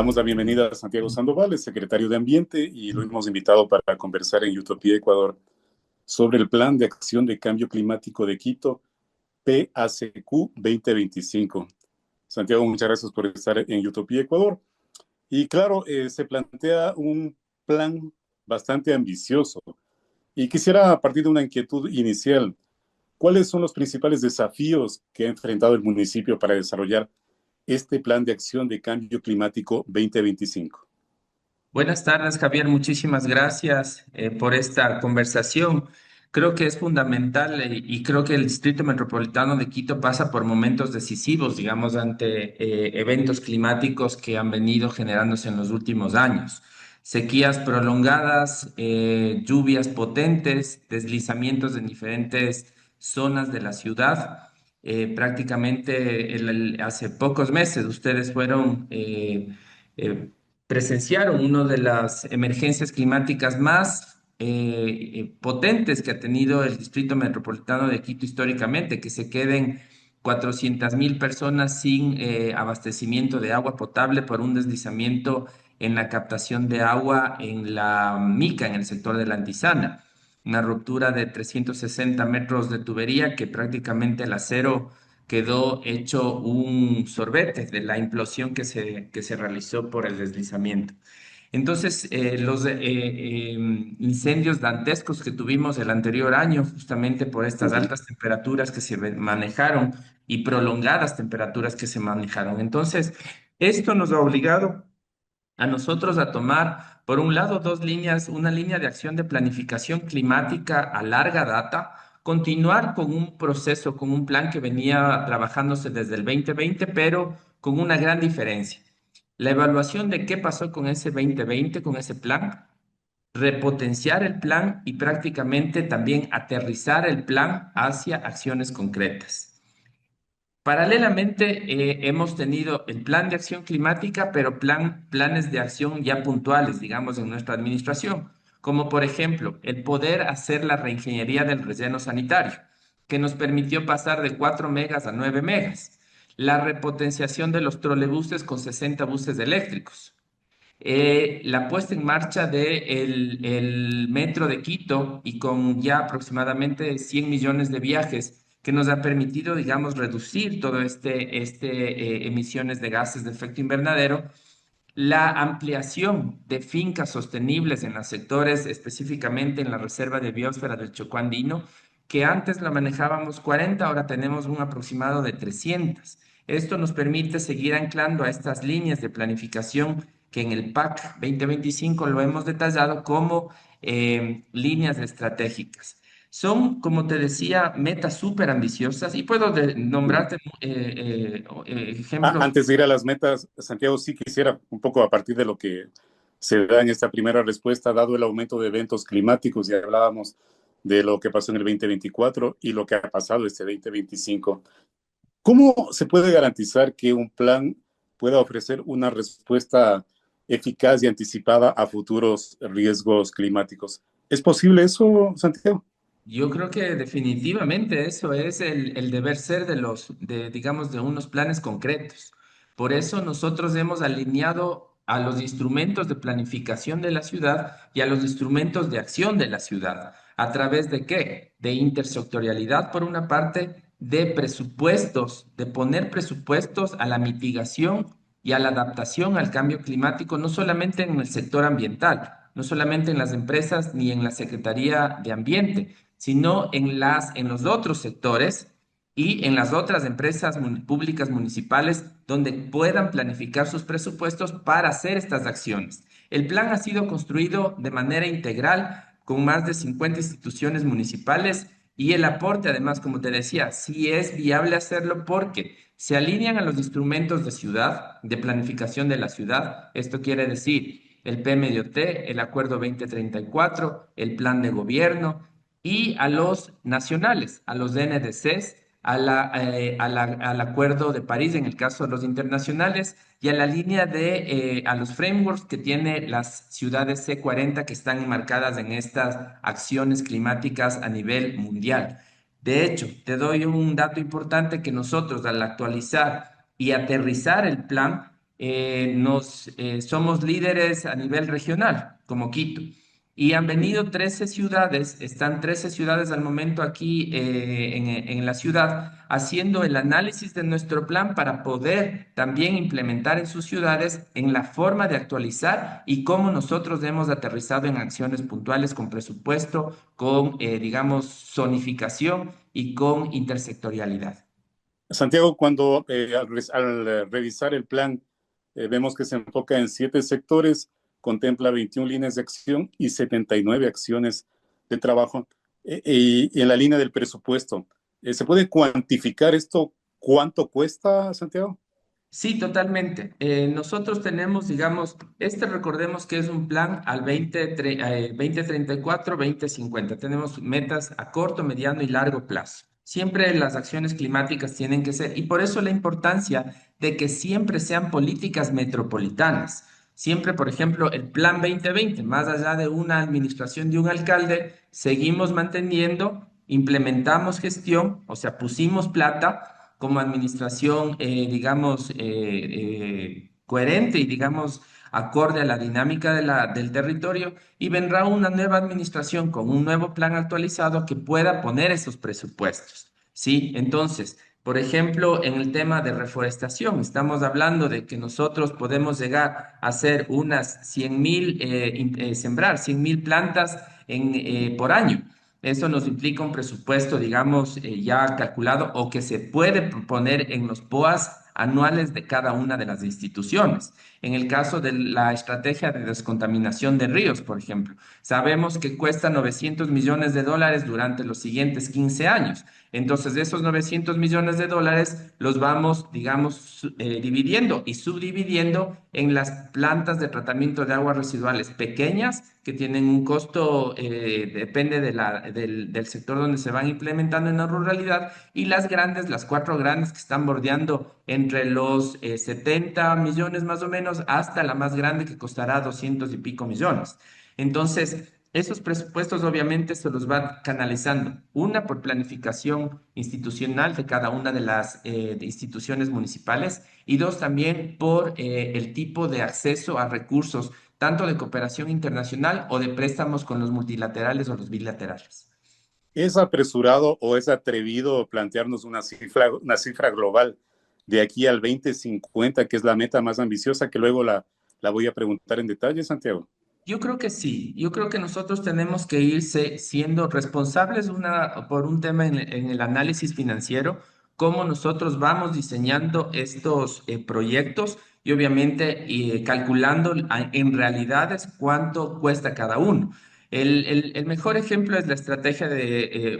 Damos la bienvenida a Santiago Sandoval, el secretario de Ambiente, y lo hemos invitado para conversar en Utopía Ecuador sobre el Plan de Acción de Cambio Climático de Quito, PACQ 2025. Santiago, muchas gracias por estar en Utopía Ecuador. Y claro, se plantea un plan bastante ambicioso. Y quisiera, a partir de una inquietud inicial, ¿cuáles son los principales desafíos que ha enfrentado el municipio para desarrollar este Plan de Acción de Cambio Climático 2025? Buenas tardes, Javier. Muchísimas gracias por esta conversación. Creo que es fundamental y creo que el Distrito Metropolitano de Quito pasa por momentos decisivos, digamos, ante eventos climáticos que han venido generándose en los últimos años. Sequías prolongadas, lluvias potentes, deslizamientos en diferentes zonas de la ciudad. Prácticamente hace pocos meses ustedes fueron... eh, presenciaron una de las emergencias climáticas más potentes que ha tenido el Distrito Metropolitano de Quito históricamente, que se queden 400.000 personas sin abastecimiento de agua potable por un deslizamiento en la captación de agua en la Mica, en el sector de la Antisana. Una ruptura de 360 metros de tubería que prácticamente el acero quedó hecho un sorbete de la implosión que se realizó por el deslizamiento. Entonces, los incendios dantescos que tuvimos el anterior año, justamente por estas Ujú. altas temperaturas que se manejaron y prolongadas temperaturas que se manejaron. Entonces, esto nos ha obligado a nosotros a tomar, por un lado, dos líneas, una línea de acción de planificación climática a larga data, continuar con un proceso, con un plan que venía trabajándose desde el 2020, pero con una gran diferencia. La evaluación de qué pasó con ese 2020, con ese plan, repotenciar el plan y prácticamente también aterrizar el plan hacia acciones concretas. Paralelamente, hemos tenido el plan de acción climática, pero planes de acción ya puntuales, digamos, en nuestra administración, como por ejemplo el poder hacer la reingeniería del relleno sanitario, que nos permitió pasar de 4 megas a 9 megas, la repotenciación de los trolebuses con 60 buses eléctricos, la puesta en marcha del el metro de Quito y con ya aproximadamente 100 millones de viajes que nos ha permitido, digamos, reducir todo emisiones de gases de efecto invernadero, la ampliación de fincas sostenibles en los sectores, específicamente en la Reserva de Biosfera del Chocó Andino, que antes la manejábamos 40, ahora tenemos un aproximado de 300. Esto nos permite seguir anclando a estas líneas de planificación que en el PAC 2025 lo hemos detallado como líneas estratégicas. Son, como te decía, metas súper ambiciosas y puedo Ujú. nombrarte ejemplos. Antes de ir a las metas, Santiago, sí quisiera un poco a partir de lo que se da en esta primera respuesta, dado el aumento de eventos climáticos, y hablábamos de lo que pasó en el 2024 y lo que ha pasado este 2025. ¿Cómo se puede garantizar que un plan pueda ofrecer una respuesta eficaz y anticipada a futuros riesgos climáticos? ¿Es posible eso, Santiago? Yo creo que definitivamente eso es el deber ser digamos, de unos planes concretos. Por eso nosotros hemos alineado a los instrumentos de planificación de la ciudad y a los instrumentos de acción de la ciudad. ¿A través de qué? De intersectorialidad, por una parte, de presupuestos, de poner presupuestos a la mitigación y a la adaptación al cambio climático, no solamente en el sector ambiental, no solamente en las empresas ni en la Secretaría de Ambiente, sino en los otros sectores y en las otras empresas públicas municipales donde puedan planificar sus presupuestos para hacer estas acciones. El plan ha sido construido de manera integral con más de 50 instituciones municipales y el aporte, además, como te decía, sí es viable hacerlo porque se alinean a los instrumentos de ciudad, de planificación de la ciudad. Esto quiere decir el PMDOT, el Acuerdo 2034, el Plan de Gobierno, y a los nacionales, a los NDCs, al Acuerdo de París en el caso de los internacionales y a la línea a los frameworks que tiene las ciudades C40 que están enmarcadas en estas acciones climáticas a nivel mundial. De hecho, te doy un dato importante que nosotros al actualizar y aterrizar el plan, somos líderes a nivel regional, como Quito. Y han venido 13 ciudades, están 13 ciudades al momento aquí en la ciudad, haciendo el análisis de nuestro plan para poder también implementar en sus ciudades en la forma de actualizar y cómo nosotros hemos aterrizado en acciones puntuales con presupuesto, con, digamos, zonificación y con intersectorialidad. Santiago, cuando revisar el plan, vemos que se enfoca en 7 sectores, contempla 21 líneas de acción y 79 acciones de trabajo. Y en la línea del presupuesto, ¿se puede cuantificar esto? ¿Cuánto cuesta, Santiago? Sí, totalmente. Nosotros tenemos, digamos, recordemos que es un plan al 2034, 2050. Tenemos metas a corto, mediano y largo plazo. Siempre las acciones climáticas tienen que ser, y por eso la importancia de que siempre sean políticas metropolitanas. Siempre, por ejemplo, el plan 2020, más allá de una administración de un alcalde, seguimos manteniendo, implementamos gestión, o sea, pusimos plata como administración, digamos, coherente y, digamos, acorde a la dinámica del territorio, y vendrá una nueva administración con un nuevo plan actualizado que pueda poner esos presupuestos. ¿Sí? Entonces, por ejemplo, en el tema de reforestación, estamos hablando de que nosotros podemos llegar a hacer unas 100.000, sembrar 100.000 plantas por año. Eso nos implica un presupuesto, digamos, ya calculado o que se puede poner en los POAs anuales de cada una de las instituciones. En el caso de la estrategia de descontaminación de ríos, por ejemplo, sabemos que cuesta 900 millones de dólares durante los siguientes 15 años. Entonces, de esos 900 millones de dólares los vamos, digamos, dividiendo y subdividiendo en las plantas de tratamiento de aguas residuales pequeñas que tienen un costo, depende del sector donde se van implementando en la ruralidad, y las grandes, las cuatro grandes que están bordeando entre los 70 millones más o menos hasta la más grande que costará 200 y pico millones. Entonces, esos presupuestos obviamente se los va canalizando, una por planificación institucional de cada una de las de instituciones municipales, y dos también por el tipo de acceso a recursos, tanto de cooperación internacional o de préstamos con los multilaterales o los bilaterales. ¿Es apresurado o es atrevido plantearnos una cifra global de aquí al 2050, que es la meta más ambiciosa, que luego la voy a preguntar en detalle, Santiago? Yo creo que sí, yo creo que nosotros tenemos que irse siendo responsables por un tema en el análisis financiero, cómo nosotros vamos diseñando estos proyectos y obviamente calculando en realidades cuánto cuesta cada uno. El mejor ejemplo es la estrategia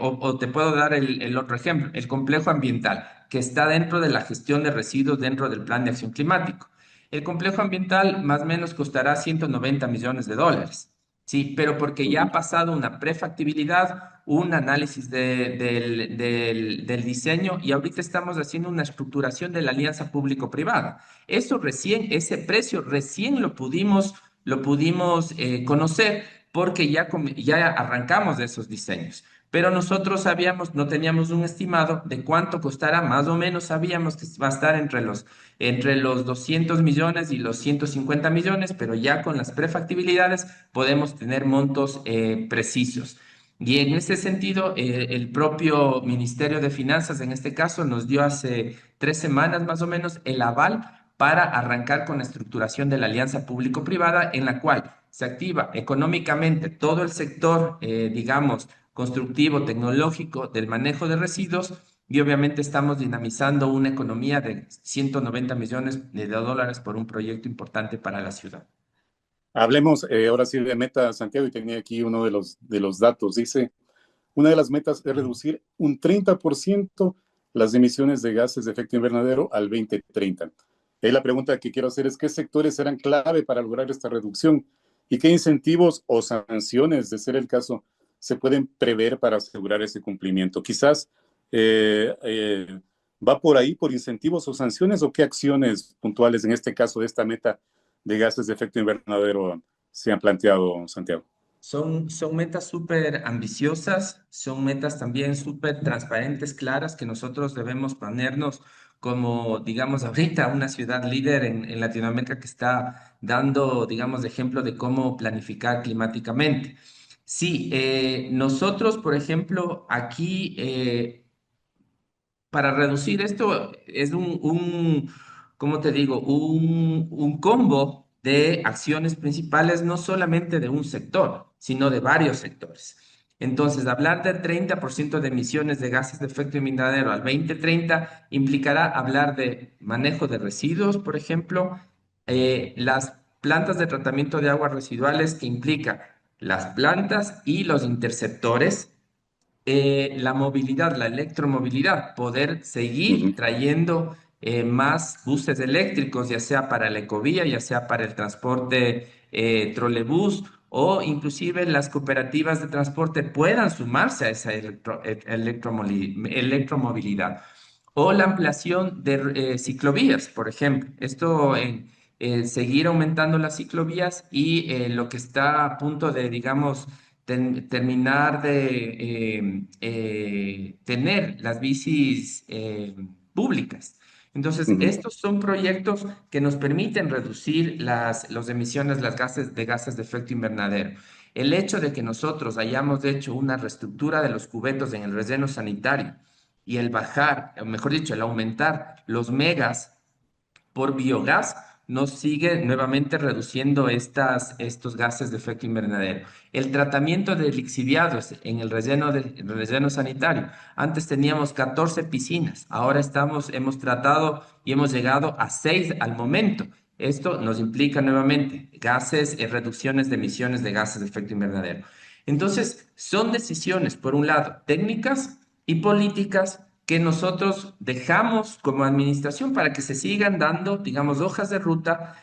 o te puedo dar el otro ejemplo, el complejo ambiental, que está dentro de la gestión de residuos dentro del plan de acción climático. El complejo ambiental más o menos costará 190 millones de dólares. Sí, pero porque ya ha pasado una prefactibilidad, un análisis del diseño, y ahorita estamos haciendo una estructuración de la alianza público-privada. Ese precio recién lo pudimos conocer porque ya arrancamos de esos diseños. Pero nosotros sabíamos, no teníamos un estimado de cuánto costará, más o menos sabíamos que va a estar entre los 200 millones y los 150 millones, pero ya con las prefactibilidades podemos tener montos precisos. Y en ese sentido, el propio Ministerio de Finanzas, en este caso, nos dio hace 3 semanas más o menos el aval para arrancar con la estructuración de la alianza público-privada, en la cual se activa económicamente todo el sector, digamos, constructivo, tecnológico del manejo de residuos, y obviamente estamos dinamizando una economía de 190 millones de dólares por un proyecto importante para la ciudad. Hablemos ahora sí de meta, Santiago, y tenía aquí uno de los datos. Dice, una de las metas es reducir un 30% las emisiones de gases de efecto invernadero al 2030. La pregunta que quiero hacer es, ¿qué sectores serán clave para lograr esta reducción? ¿Y qué incentivos o sanciones, de ser el caso, se pueden prever para asegurar ese cumplimiento? Quizás va por ahí, por incentivos o sanciones, o qué acciones puntuales, en este caso de esta meta de gases de efecto invernadero, se han planteado, Santiago. Son metas súper ambiciosas, son metas también súper transparentes, claras, que nosotros debemos ponernos como, digamos, ahorita una ciudad líder en Latinoamérica que está dando, digamos, ejemplo de cómo planificar climáticamente. Sí, nosotros, por ejemplo, aquí para reducir esto es ¿cómo te digo? Un combo de acciones principales, no solamente de un sector, sino de varios sectores. Entonces, hablar de 30% de emisiones de gases de efecto invernadero al 2030 implicará hablar de manejo de residuos, por ejemplo, las plantas de tratamiento de aguas residuales que implica las plantas y los interceptores, la movilidad, la electromovilidad, poder seguir Ujú, trayendo más buses eléctricos, ya sea para la ecovía, ya sea para el transporte trolebús o inclusive las cooperativas de transporte puedan sumarse a esa electromovilidad. O la ampliación de ciclovías, por ejemplo. Esto en seguir aumentando las ciclovías y lo que está a punto de, digamos, terminar de tener las bicis públicas. Entonces, ujú. estos son proyectos que nos permiten reducir las emisiones de gases de efecto invernadero. El hecho de que nosotros hayamos hecho una reestructura de los cubetos en el relleno sanitario y el bajar, o mejor dicho, el aumentar los megas por biogás nos sigue nuevamente reduciendo estos gases de efecto invernadero. El tratamiento de lixiviados en el relleno sanitario. Antes teníamos 14 piscinas, ahora hemos tratado y hemos llegado a 6 al momento. Esto nos implica nuevamente gases, reducciones de emisiones de gases de efecto invernadero. Entonces, son decisiones, por un lado, técnicas y políticas que nosotros dejamos como administración para que se sigan dando, digamos, hojas de ruta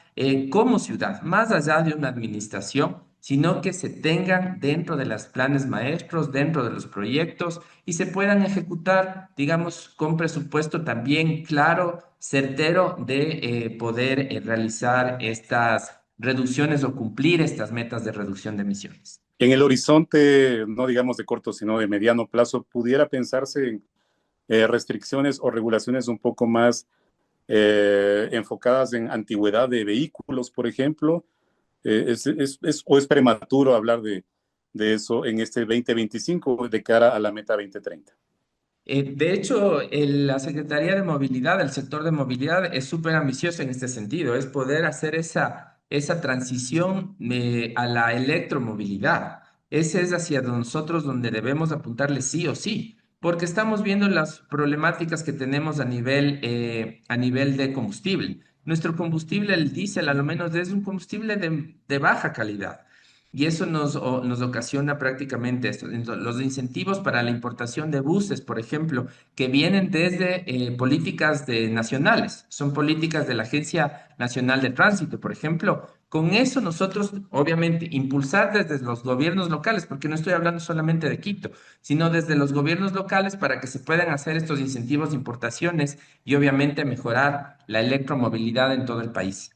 como ciudad, más allá de una administración, sino que se tengan dentro de los planes maestros, dentro de los proyectos y se puedan ejecutar, digamos, con presupuesto también claro, certero de poder realizar estas reducciones o cumplir estas metas de reducción de emisiones. En el horizonte, no digamos de corto, sino de mediano plazo, pudiera pensarse en restricciones o regulaciones un poco más enfocadas en antigüedad de vehículos, por ejemplo. ¿O es prematuro hablar de eso en este 2025 de cara a la meta 2030? De hecho, la Secretaría de Movilidad, el sector de movilidad, es súper ambicioso en este sentido, es poder hacer esa transición a la electromovilidad. Ese es hacia nosotros donde debemos apuntarle sí o sí, porque estamos viendo las problemáticas que tenemos a nivel de combustible. Nuestro combustible, el diésel, a lo menos es un combustible de baja calidad. Y eso nos ocasiona prácticamente esto. Entonces, los incentivos para la importación de buses, por ejemplo, que vienen desde políticas nacionales, son políticas de la Agencia Nacional de Tránsito, por ejemplo. Con eso nosotros, obviamente, impulsar desde los gobiernos locales, porque no estoy hablando solamente de Quito, sino desde los gobiernos locales para que se puedan hacer estos incentivos de importaciones y obviamente mejorar la electromovilidad en todo el país.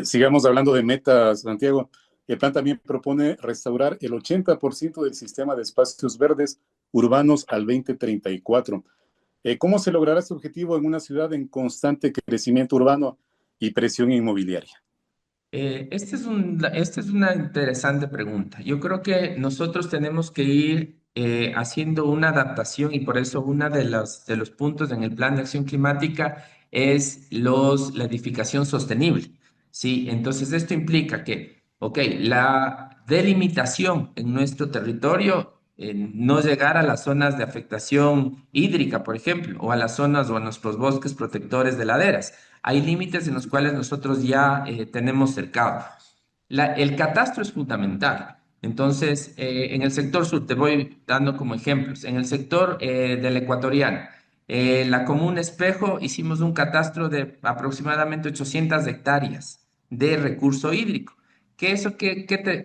Sigamos hablando de metas, Santiago. El plan también propone restaurar el 80% del sistema de espacios verdes urbanos al 2034. ¿Cómo se logrará este objetivo en una ciudad en constante crecimiento urbano y presión inmobiliaria? Esta es una interesante pregunta. Yo creo que nosotros tenemos que ir haciendo una adaptación y por eso uno de los puntos en el plan de acción climática es la edificación sostenible. Sí, entonces esto implica que, ok, la delimitación en nuestro territorio, no llegar a las zonas de afectación hídrica, por ejemplo, o a las zonas o a nuestros bosques protectores de laderas. Hay límites en los cuales nosotros ya tenemos cercado. El catastro es fundamental. Entonces, en el sector sur, te voy dando como ejemplos, en el sector del ecuatoriano, la Comuna Espejo hicimos un catastro de aproximadamente 800 hectáreas de recurso hídrico. ¿Qué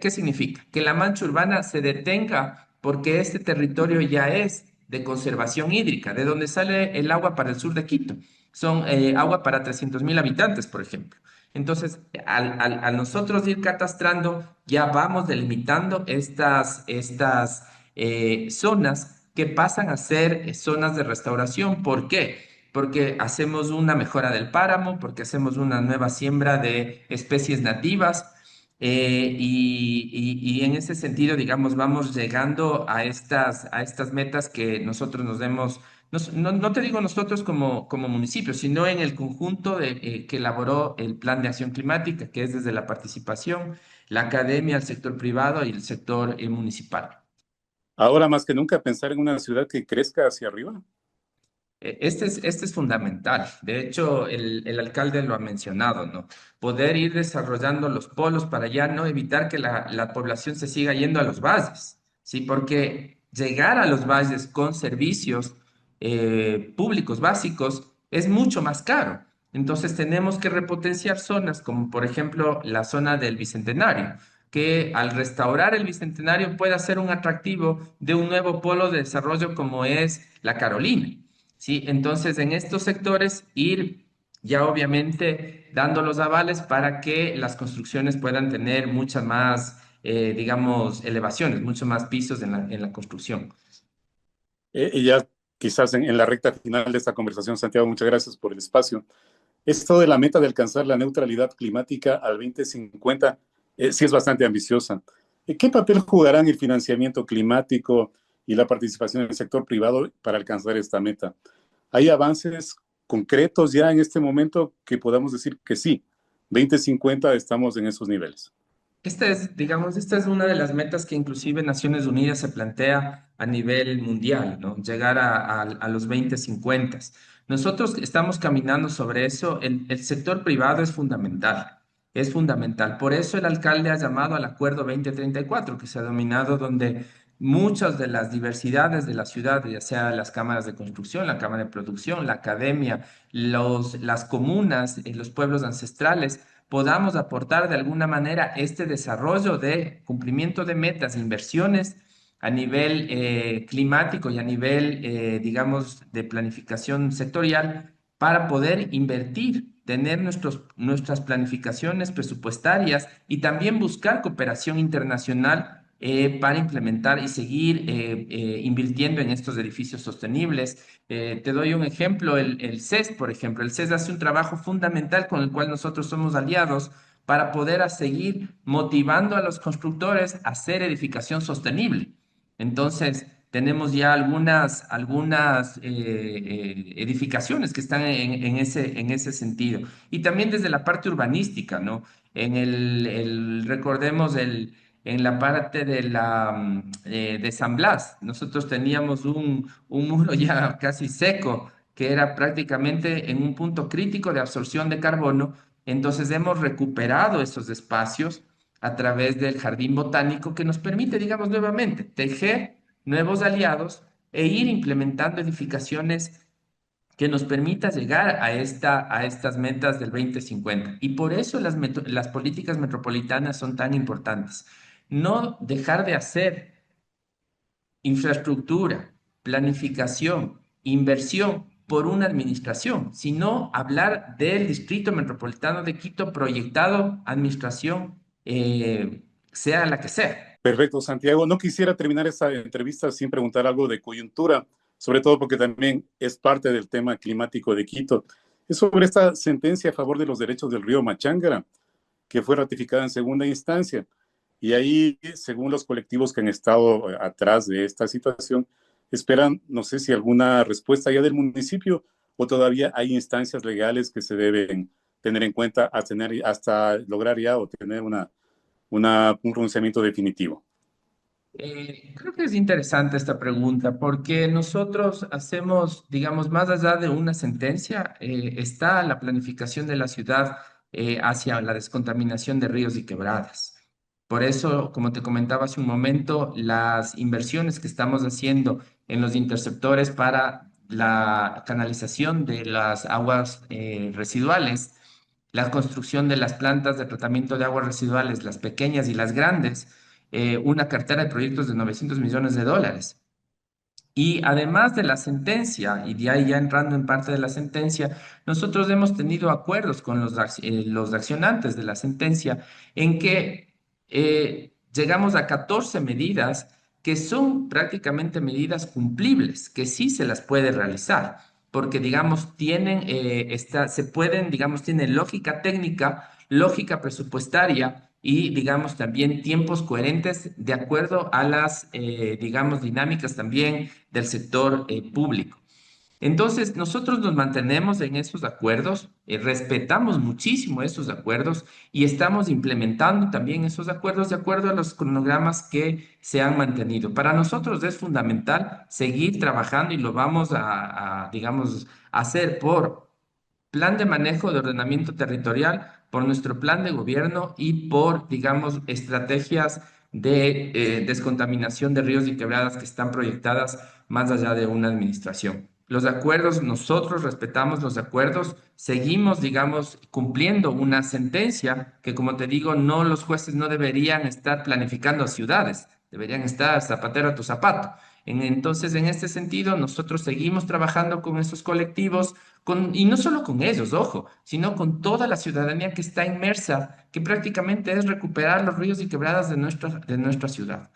significa? Que la mancha urbana se detenga porque este territorio ya es de conservación hídrica, de donde sale el agua para el sur de Quito. Son agua para 300.000 habitantes, por ejemplo. Entonces, al nosotros ir catastrando, ya vamos delimitando estas zonas que pasan a ser zonas de restauración. ¿Por qué? porque hacemos una mejora del páramo, porque hacemos una nueva siembra de especies nativas. Y en ese sentido, digamos, vamos llegando a estas metas que nosotros nos demos, no te digo nosotros como municipio, sino en el conjunto que elaboró el Plan de Acción Climática, que es desde la participación, la academia, el sector privado y el sector municipal. Ahora más que nunca pensar en una ciudad que crezca hacia arriba. Este es fundamental. De hecho, el alcalde lo ha mencionado, ¿no? Poder ir desarrollando los polos para ya no evitar que la población se siga yendo a los valles, ¿sí? Porque llegar a los valles con servicios públicos básicos es mucho más caro. Entonces tenemos que repotenciar zonas como por ejemplo la zona del Bicentenario, que al restaurar el Bicentenario pueda ser un atractivo de un nuevo polo de desarrollo como es la Carolina. ¿Sí? Entonces, en estos sectores ir ya obviamente dando los avales para que las construcciones puedan tener muchas más, digamos, elevaciones, muchos más pisos en la construcción. Y ya quizás en la recta final de esta conversación, Santiago, muchas gracias por el espacio. Esto de la meta de alcanzar la neutralidad climática al 2050 sí es bastante ambiciosa. ¿Qué papel jugarán el financiamiento climático y la participación del sector privado para alcanzar esta meta? ¿Hay avances concretos ya en este momento que podamos decir que sí, 2050 estamos en esos niveles? Esta es, digamos, esta es una de las metas que inclusive Naciones Unidas se plantea a nivel mundial, ¿no? Llegar a los 2050. Nosotros estamos caminando sobre eso. El sector privado es fundamental, es fundamental. Por eso el alcalde ha llamado al Acuerdo 2034, que se ha dominado donde muchas de las diversidades de la ciudad, ya sea las cámaras de construcción, la cámara de producción, la academia, las comunas, los pueblos ancestrales, podamos aportar de alguna manera este desarrollo de cumplimiento de metas, inversiones a nivel climático y a nivel, digamos, de planificación sectorial para poder invertir, tener nuestras planificaciones presupuestarias y también buscar cooperación internacional para implementar y seguir invirtiendo en estos edificios sostenibles. Te doy un ejemplo, el CES, por ejemplo. El CES hace un trabajo fundamental con el cual nosotros somos aliados para poder seguir motivando a los constructores a hacer edificación sostenible. Entonces, tenemos ya algunas edificaciones que están en ese sentido. Y también desde la parte urbanística, ¿no? Recordemos en la parte de San Blas, nosotros teníamos un muro ya casi seco, que era prácticamente en un punto crítico de absorción de carbono. Entonces hemos recuperado esos espacios a través del jardín botánico que nos permite, digamos, nuevamente tejer nuevos aliados e ir implementando edificaciones que nos permita llegar a estas metas del 2050. Y por eso las políticas metropolitanas son tan importantes. No dejar de hacer infraestructura, planificación, inversión por una administración, sino hablar del Distrito Metropolitano de Quito proyectado, administración, sea la que sea. Perfecto, Santiago. No quisiera terminar esta entrevista sin preguntar algo de coyuntura, sobre todo porque también es parte del tema climático de Quito. Es sobre esta sentencia a favor de los derechos del río Machangara, que fue ratificada en segunda instancia. Y ahí, según los colectivos que han estado atrás de esta situación, esperan, no sé si alguna respuesta ya del municipio o todavía hay instancias legales que se deben tener en cuenta hasta lograr ya o tener un pronunciamiento definitivo. Creo que es interesante esta pregunta porque nosotros hacemos, digamos, más allá de una sentencia, está la planificación de la ciudad hacia la descontaminación de ríos y quebradas. Por eso, como te comentaba hace un momento, las inversiones que estamos haciendo en los interceptores para la canalización de las aguas residuales, la construcción de las plantas de tratamiento de aguas residuales, las pequeñas y las grandes, una cartera de proyectos de 900 millones de dólares. Y además de la sentencia, y de ahí ya entrando en parte de la sentencia, nosotros hemos tenido acuerdos con los accionantes de la sentencia en que llegamos a 14 medidas que son prácticamente medidas cumplibles, que sí se las puede realizar. porque, digamos, se pueden, digamos, tienen lógica técnica, lógica presupuestaria y, digamos, también tiempos coherentes de acuerdo a las, digamos, dinámicas también del sector público. Entonces, nosotros nos mantenemos en esos acuerdos, respetamos muchísimo esos acuerdos y estamos implementando también esos acuerdos de acuerdo a los cronogramas que se han mantenido. Para nosotros es fundamental seguir trabajando y lo vamos digamos, hacer por plan de manejo de ordenamiento territorial, por nuestro plan de gobierno y por, digamos, estrategias de descontaminación de ríos y quebradas que están proyectadas más allá de una administración. Los acuerdos, nosotros respetamos los acuerdos, seguimos, digamos, cumpliendo una sentencia que, como te digo, no los jueces no deberían estar planificando ciudades, deberían estar zapatero a tu zapato. Entonces, en este sentido, nosotros seguimos trabajando con estos colectivos, y no solo con ellos, ojo, sino con toda la ciudadanía que está inmersa, que prácticamente es recuperar los ríos y quebradas de nuestra ciudad.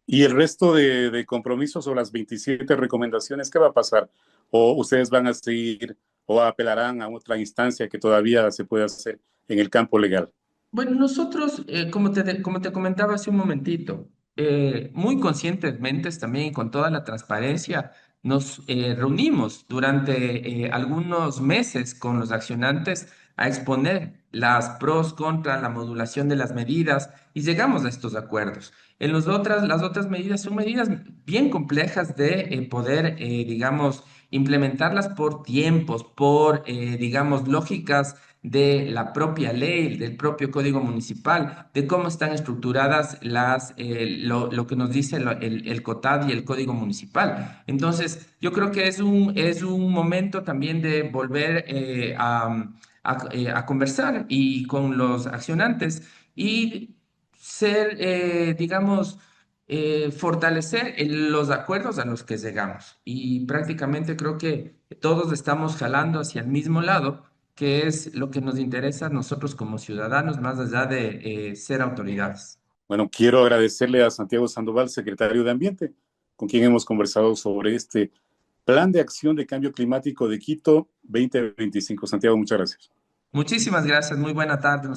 Y el resto de compromisos o las 27 recomendaciones, ¿qué va a pasar? ¿O ustedes van a seguir o apelarán a otra instancia que todavía se puede hacer en el campo legal? Bueno, nosotros, como te comentaba hace un momentito, muy conscientemente también y con toda la transparencia, nos reunimos durante algunos meses con los accionantes a exponer las pros contra la modulación de las medidas y llegamos a estos acuerdos. Las otras medidas son medidas bien complejas de poder, digamos, implementarlas por tiempos, por, digamos, lógicas de la propia ley, del propio código municipal, de cómo están estructuradas lo que nos dice el COTAD y el código municipal. Entonces, yo creo que es un momento también de volver a conversar y con los accionantes y ser, digamos, fortalecer los acuerdos a los que llegamos. Y prácticamente creo que todos estamos jalando hacia el mismo lado, que es lo que nos interesa a nosotros como ciudadanos, más allá de ser autoridades. Bueno, quiero agradecerle a Santiago Sandoval, secretario de Ambiente, con quien hemos conversado sobre este Plan de Acción de Cambio Climático de Quito 2025. Santiago, muchas gracias. Muchísimas gracias, muy buena tarde.